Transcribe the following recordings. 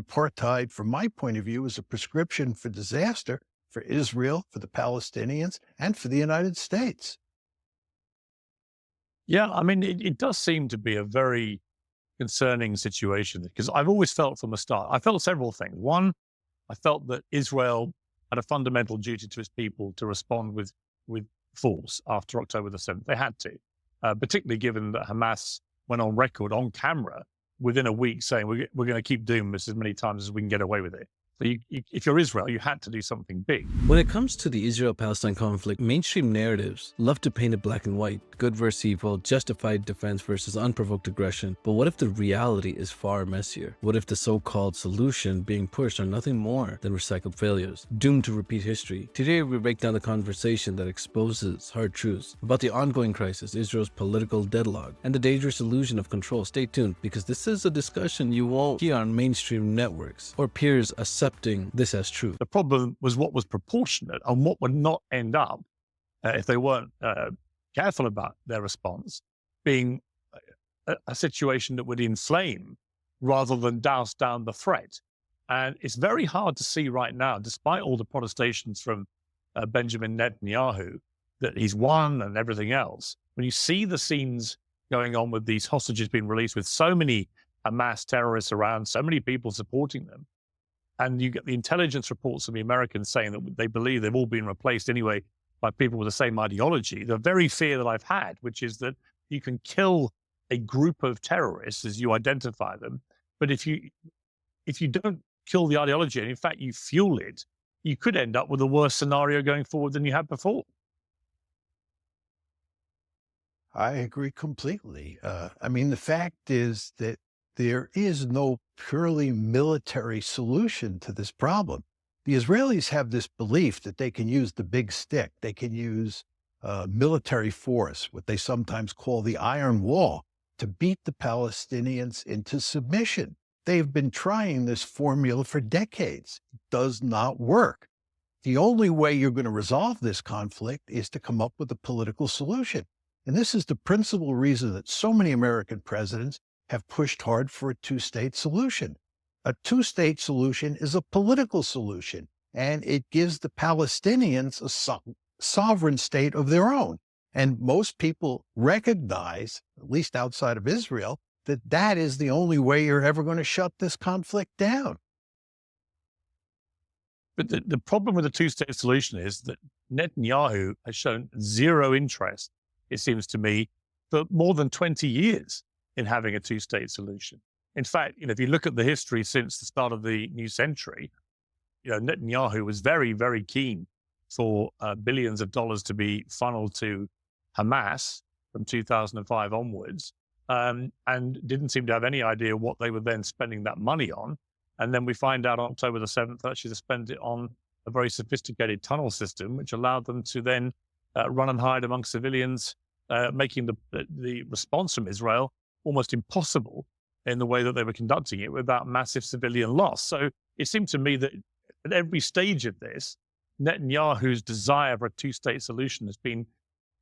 Apartheid, from my point of view, is a prescription for disaster for Israel, for the Palestinians, and for the United States. Yeah, I mean, it does seem to be a very concerning situation because I've always felt from the start, I felt several things. One, I felt that Israel had a fundamental duty to its people to respond with force after October the 7th. They had to, particularly given that Hamas went on record, on camera, within a week saying, we're going to keep doing this as many times as we can get away with it. So if you're Israel, you had to do something big. When it comes to the Israel-Palestine conflict, mainstream narratives love to paint it black and white, good versus evil, justified defense versus unprovoked aggression. But what if the reality is far messier? What if the so-called solution being pushed are nothing more than recycled failures, doomed to repeat history? Today, we break down the conversation that exposes hard truths about the ongoing crisis, Israel's political deadlock, and the dangerous illusion of control. Stay tuned, because this is a discussion you won't hear on mainstream networks or peers accepting this as true. The problem was what was proportionate and what would not end up, if they weren't careful about their response, being a situation that would inflame rather than douse down the threat. And it's very hard to see right now, despite all the protestations from Benjamin Netanyahu, that he's won and everything else. When you see the scenes going on with these hostages being released with so many Hamas terrorists around, so many people supporting them, and you get the intelligence reports of the Americans saying that they believe they've all been replaced anyway by people with the same ideology. The very fear that I've had, which is that you can kill a group of terrorists as you identify them, but if you don't kill the ideology, and in fact you fuel it, you could end up with a worse scenario going forward than you had before. I agree completely. I mean, the fact is that there is no purely military solution to this problem. The Israelis have this belief that they can use the big stick. They can use military force, what they sometimes call the iron wall, to beat the Palestinians into submission. They've been trying this formula for decades. It does not work. The only way you're going to resolve this conflict is to come up with a political solution. And this is the principal reason that so many American presidents have pushed hard for a two-state solution. A two-state solution is a political solution, and it gives the Palestinians a sovereign state of their own. And most people recognize, at least outside of Israel, that that is the only way you're ever going to shut this conflict down. But the problem with the two-state solution is that Netanyahu has shown zero interest, it seems to me, for more than 20 years in having a two-state solution. In fact, if you look at the history since the start of the new century, Netanyahu was very, very keen for billions of dollars to be funneled to Hamas from 2005 onwards, and didn't seem to have any idea what they were then spending that money on. And then we find out on October the 7th, actually, they spent it on a very sophisticated tunnel system, which allowed them to then run and hide among civilians, making the response from Israel almost impossible in the way that they were conducting it without massive civilian loss. So it seemed to me that at every stage of this, Netanyahu's desire for a two-state solution has been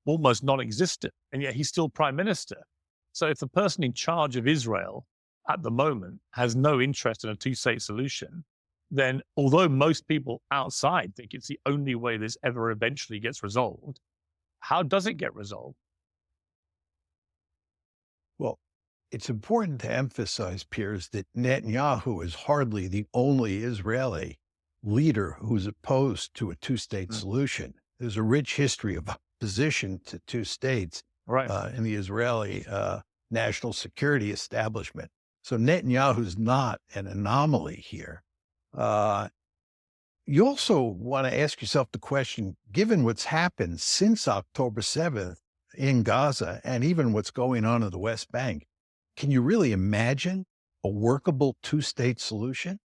almost non-existent, and yet he's still prime minister. So if the person in charge of Israel at the moment has no interest in a two-state solution, then although most people outside think it's the only way this ever eventually gets resolved, how does it get resolved? Well, it's important to emphasize, Piers, that Netanyahu is hardly the only Israeli leader who's opposed to a two-state solution. There's a rich history of opposition to two states in the Israeli national security establishment. So Netanyahu's not an anomaly here. You also want to ask yourself the question, given what's happened since October 7th in Gaza and even what's going on in the West Bank, can you really imagine a workable two-state solution?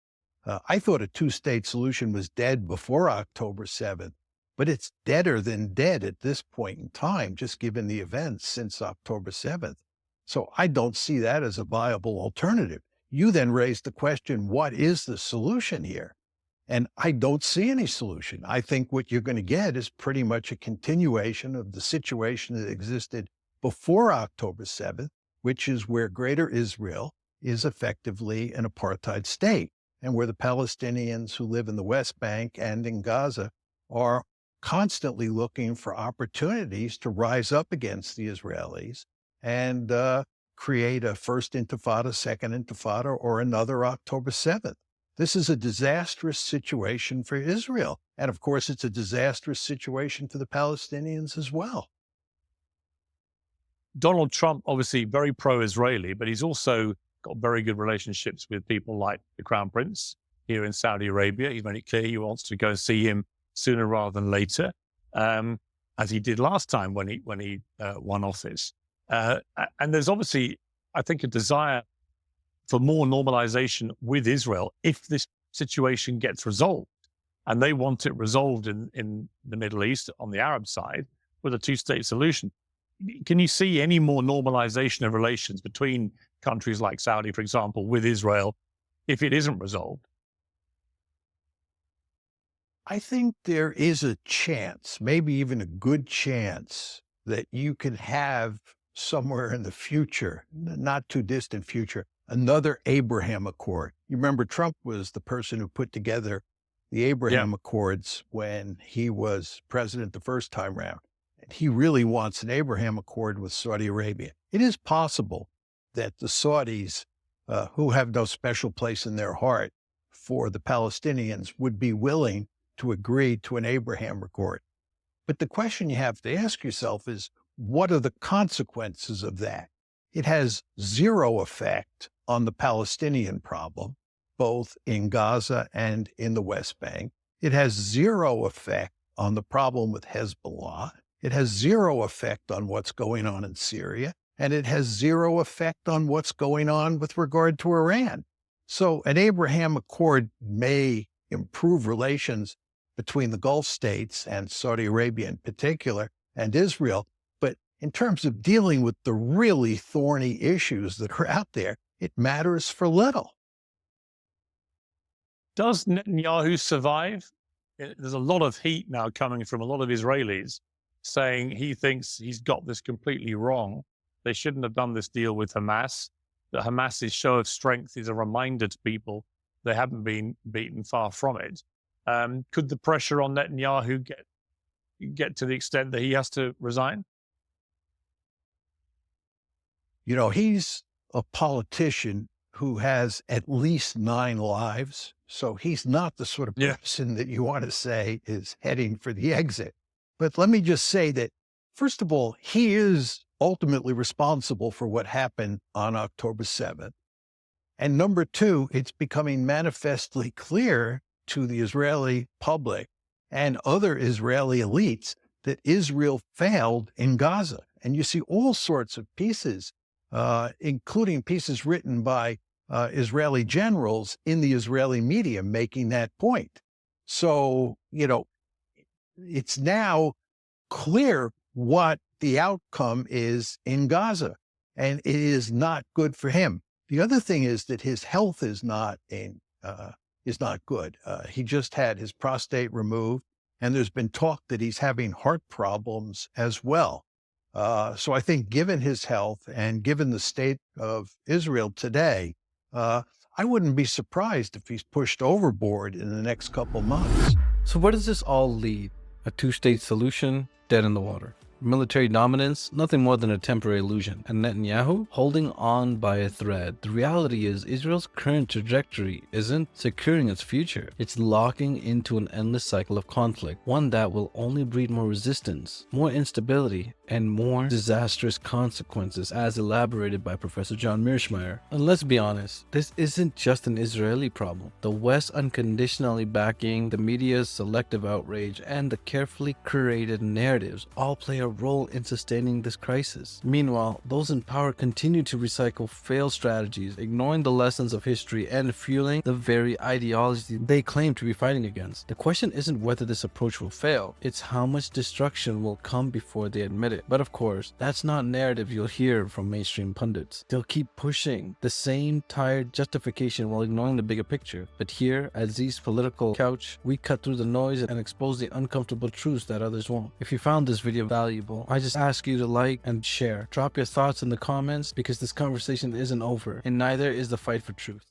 I thought a two-state solution was dead before October 7th, but it's deader than dead at this point in time, just given the events since October 7th. So I don't see that as a viable alternative. You then raised the question, what is the solution here? And I don't see any solution. I think what you're going to get is pretty much a continuation of the situation that existed before October 7th, which is where Greater Israel is effectively an apartheid state. and where the Palestinians who live in the West Bank and in Gaza are constantly looking for opportunities to rise up against the Israelis and create a first intifada, second intifada, or another October 7th. This is a disastrous situation for Israel. And of course, it's a disastrous situation for the Palestinians as well. Donald Trump, obviously very pro-Israeli, but he's also got very good relationships with people like the Crown Prince here in Saudi Arabia. He's made it clear he wants to go and see him sooner rather than later, as he did last time when he won office. And there's obviously, I think, a desire for more normalization with Israel if this situation gets resolved. And they want it resolved in the Middle East on the Arab side with a two-state solution. Can you see any more normalization of relations between countries like Saudi, for example, with Israel, if it isn't resolved? I think there is a chance, maybe even a good chance, that you can have somewhere in the future, not too distant future, another Abraham Accord. You remember Trump was the person who put together the Abraham Accords when he was president the first time round. And he really wants an Abraham Accord with Saudi Arabia. It is possible that the Saudis, who have no special place in their heart for the Palestinians, would be willing to agree to an Abraham Accord. But the question you have to ask yourself is, what are the consequences of that? It has zero effect on the Palestinian problem, both in Gaza and in the West Bank. It has zero effect on the problem with Hezbollah. It has zero effect on what's going on in Syria. And it has zero effect on what's going on with regard to Iran. So an Abraham Accord may improve relations between the Gulf states and Saudi Arabia in particular and Israel. But in terms of dealing with the really thorny issues that are out there, it matters for little. Does Netanyahu survive? There's a lot of heat now coming from a lot of Israelis saying he thinks he's got this completely wrong. They shouldn't have done this deal with Hamas. That Hamas's show of strength is a reminder to people they haven't been beaten, far from it. Could the pressure on Netanyahu get to the extent that he has to resign? You know, he's a politician who has at least 9 lives. So he's not the sort of person that you want to say is heading for the exit. But let me just say that, first of all, he is ultimately responsible for what happened on October 7th. And number two, it's becoming manifestly clear to the Israeli public and other Israeli elites that Israel failed in Gaza. And you see all sorts of pieces, including pieces written by Israeli generals in the Israeli media making that point. So, you know, it's now clear what the outcome is in Gaza, and it is not good for him. The other thing is that his health is not good. He just had his prostate removed, and there's been talk that he's having heart problems as well. So I think given his health and given the state of Israel today, I wouldn't be surprised if he's pushed overboard in the next couple months. So where does this all lead? A two-state solution, dead in the water. Military dominance, nothing more than a temporary illusion. And Netanyahu, holding on by a thread. The reality is Israel's current trajectory isn't securing its future. It's locking into an endless cycle of conflict, one that will only breed more resistance, more instability, and more disastrous consequences, as elaborated by Professor John Mearsheimer. And let's be honest, this isn't just an Israeli problem. The West unconditionally backing, the media's selective outrage, and the carefully curated narratives all play a role in sustaining this crisis. Meanwhile, those in power continue to recycle failed strategies, ignoring the lessons of history and fueling the very ideologies they claim to be fighting against. The question isn't whether this approach will fail, it's how much destruction will come before they admit it. But of course, that's not narrative you'll hear from mainstream pundits. They'll keep pushing the same tired justification while ignoring the bigger picture. But here, at Z's political couch, we cut through the noise and expose the uncomfortable truths that others won't. If you found this video valuable, I just ask you to like and share. Drop your thoughts in the comments because this conversation isn't over, and neither is the fight for truth.